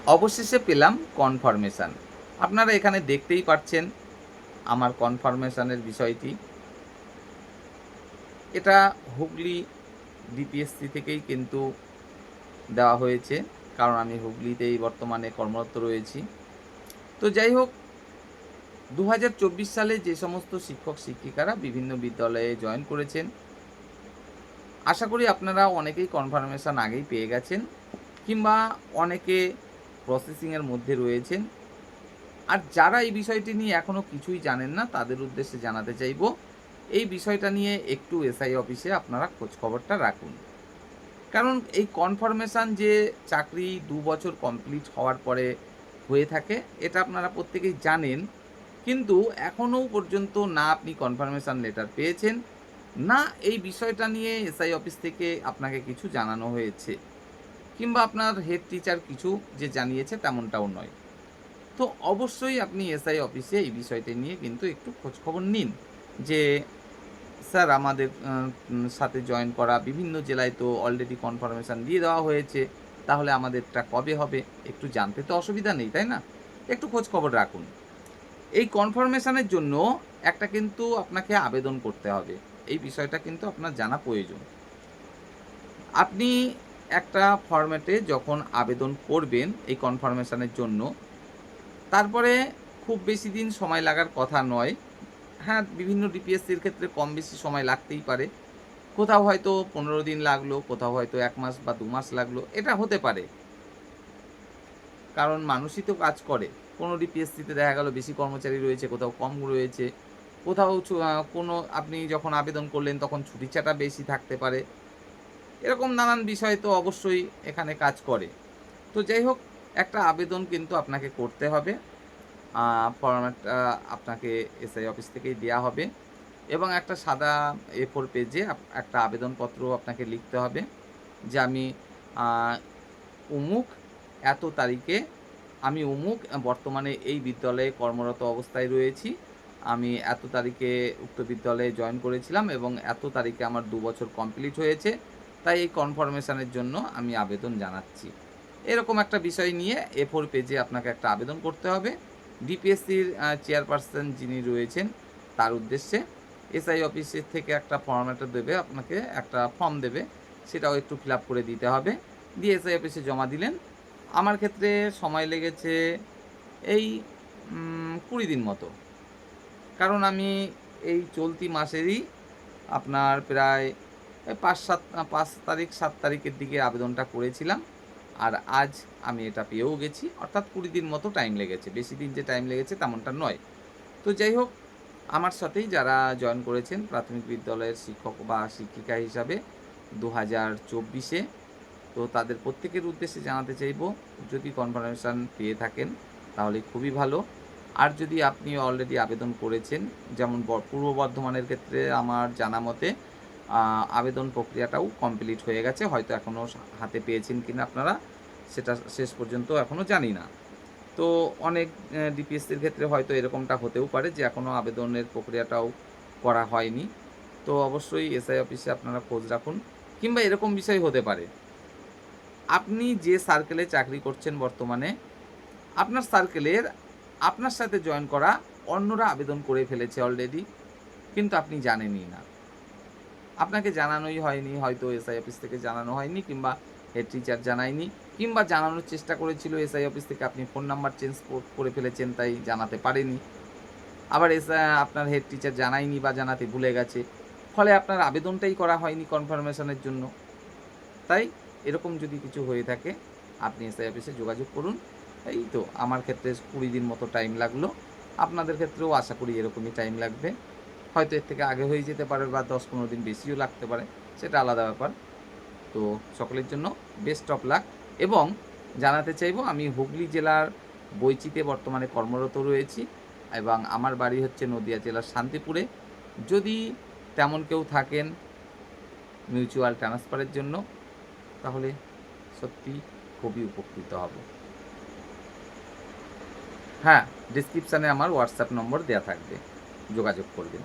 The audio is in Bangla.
অবশেষে পেলাম কনফার্মেশান। আপনারা এখানে দেখতেই পাচ্ছেন আমার কনফার্মেশানের বিষয়টি। এটা হুগলি ডিপিএসসি থেকেই কিন্তু দেওয়া হয়েছে, কারণ আমি হুগলিতেই বর্তমানে কর্মরত রয়েছি। তো যাই হোক, 2024 সালে যে সমস্ত শিক্ষক শিক্ষিকারা বিভিন্ন বিদ্যালয়ে জয়েন করেছেন, আশা করি আপনারা অনেকেই কনফার্মেশন আগেই পেয়ে গেছেন, কিংবা অনেকে প্রসেসিংয়ের মধ্যে রয়েছেন। আর যারা এই বিষয়টি নিয়ে এখনও কিছুই জানেন না, তাদের উদ্দেশ্যে জানাতে চাইব, এই বিষয়টা নিয়ে একটু এসআই অফিসে আপনারা খোঁজখবরটা রাখুন। কারণ এই কনফার্মেশন যে চাকরি 2 বছর কমপ্লিট হওয়ার পরে হয়ে থাকে, এটা আপনারা প্রত্যেকেই জানেন। কিন্তু এখনও পর্যন্ত না আপনি কনফার্মেশন লেটার পেয়েছেন, না এই বিষয়টা নিয়ে এসআই অফিস থেকে আপনাকে কিছু জানানো হয়েছে, কিংবা আপনার হেড টিচার কিছু যে জানিয়েছে তেমনটাও নয়। তো অবশ্যই আপনি এসআই অফিসে এই বিষয়টি নিয়ে কিন্তু একটু খোঁজখবর নিন যে স্যার আমাদের সাথে জয়েন করা বিভিন্ন জেলায় তো অলরেডি কনফার্মেশন দিয়ে দেওয়া হয়েছে, তাহলে আমাদেরটা কবে হবে? একটু জানতে তো অসুবিধা নেই, তাই না? একটু খোঁজখবর রাখুন। এই কনফার্মেশনের জন্য একটা কিন্তু আপনাকে আবেদন করতে হবে। এই বিষয়টা কিন্তু আপনার জানা প্রয়োজন। আপনি একটা ফরম্যাটে যখন আবেদন করবেন এই কনফার্মেশনের জন্য, তারপরে খুব বেশি দিন সময় লাগার কথা নয়। হ্যাঁ, বিভিন্ন ডিপিএসসির ক্ষেত্রে কম বেশি সময় লাগতেই পারে। কোথাও হয়তো 15 দিন লাগলো, কোথাও হয়তো 1 মাস বা 2 মাস লাগলো। এটা হতে পারে। কারণ মানুষই তো কাজ করে। কোনো ডিপিএসসিতে দেখা গেল বেশি কর্মচারী রয়েছে, কোথাও কম রয়েছে। কোথাও কোনো আপনি যখন আবেদন করলেন তখন ছুটি-ছাটা বেশি থাকতে পারে। এরকম নানান বিষয় তো অবশ্যই এখানে কাজ করে। তো যাই হোক, একটা আবেদন কিন্তু আপনাকে করতে হবে। ফরম্যাটটা আপনাকে এসআই অফিস থেকেই দেয়া হবে, এবং একটা সাদা A4 পেজে একটা আবেদনপত্র আপনাকে লিখতে হবে যে আমি আ অমুক এত তারিখে আমি অমুক বর্তমানে এই বিদ্যালয়ে কর্মরত অবস্থায় রয়েছি। আমি এত তারিখে উক্ত বিদ্যালয়ে জয়েন করেছিলাম এবং এত তারিখে আমার 2 বছর কমপ্লিট হয়েছে। তাই এই কনফার্মেশনের জন্য আমি আবেদন জানাচ্ছি। এরকম একটা বিষয় নিয়ে A4 পেজে আপনাকে একটা আবেদন করতে হবে। ডিপিএসসির চেয়ারপারসন যিনি রয়েছেন তার উদ্দেশ্যে। এসআই অফিসের থেকে একটা ফরম্যাটও দেবে, আপনাকে একটা ফর্ম দেবে। সেটাও একটু ফিল আপ করে দিতে হবে। দিয়ে এসআই অফিসে জমা দিলেন। আমার ক্ষেত্রে সময় লেগেছে এই 20 দিন মতো। কারণ আমি এই চলতি মাসেরই আপনার প্রায় ৫ তারিখ ৭ তারিখের দিকে আবেদনটা করেছিলাম। আর আজ আমি এটা পেয়েও গেছি। অর্থাৎ ২০ দিন মতো টাইম লেগেছে। বেশি দিন যে টাইম লেগেছে তেমনটা নয়। তো যাই হোক, আমার সাথেই যারা জয়েন করেছেন প্রাথমিক বিদ্যালয়ের শিক্ষক বা শিক্ষিকা হিসাবে ২০২৪-এ, তো তাদের প্রত্যেকের উদ্দেশ্যে জানাতে চাইব, যদি কনফার্মেশন পেয়ে থাকেন তাহলে খুবই ভালো। আর যদি আপনি অলরেডি আবেদন করেছেন, যেমন পূর্ব বর্ধমানের ক্ষেত্রে আমার জানা মতে আবেদন প্রক্রিয়াটাও কমপ্লিট হয়ে গেছে। হয়তো এখনও হাতে পেয়েছেন কিনা আপনারা, সেটা শেষ পর্যন্ত এখনও জানি না। তো অনেক ডিপিএসসির ক্ষেত্রে হয়তো এরকমটা হতেও পারে যে এখনও আবেদনের প্রক্রিয়াটাও করা হয়নি। তো অবশ্যই এসআই অফিসে আপনারা খোঁজ রাখুন। কিংবা এরকম বিষয় হতে পারে, আপনি যে সার্কেলে চাকরি করছেন বর্তমানে, আপনার সার্কেলের আপনার সাথে জয়েন করা অন্যরা আবেদন করে ফেলেছে অলরেডি, কিন্তু আপনি জানেনই না। আপনাকে জানানোই হয়নি, হয়তো এসআই অফিস থেকে জানানো হয়নি, কিংবা হেড টিচার জানায়নি, কিংবা জানানোর চেষ্টা করেছিল এসআই অফিস থেকে, আপনি ফোন নাম্বার চেঞ্জ করে ফেলেছেন তাই জানাতে পারেনি। আবার আপনার হেড টিচার জানায়নি বা জানাতে ভুলে গেছে। ফলে আপনার আবেদনটাই করা হয়নি কনফার্মেশনের জন্য। তাই এরকম যদি কিছু হয়ে থাকে, আপনি এসআই অফিসে যোগাযোগ করুন। এই তো আমার ক্ষেত্রে 20 দিন মতো টাইম লাগলো। আপনাদের ক্ষেত্রেও আশা করি এরকমই টাইম লাগবে। হয়তো এর থেকে আগে হয়ে যেতে পারে বা 10-15 দিন বেশিও লাগতে পারে, সেটা আলাদা ব্যাপার। তো সকলের জন্য বেস্ট অফ লাক। এবং জানাতে চাইবো, আমি হুগলি জেলার বৈচিতে বর্তমানে কর্মরত রয়েছি, এবং আমার বাড়ি হচ্ছে নদিয়া জেলার শান্তিপুরে। যদি তেমন কেউ থাকেন মিউচুয়াল ট্রান্সফারের জন্য, তাহলে সত্যি খুবই উপকৃত হব। হ্যাঁ, ডেসক্রিপশানে আমার হোয়াটসঅ্যাপ নম্বর দেওয়া থাকবে, যোগাযোগ করবেন।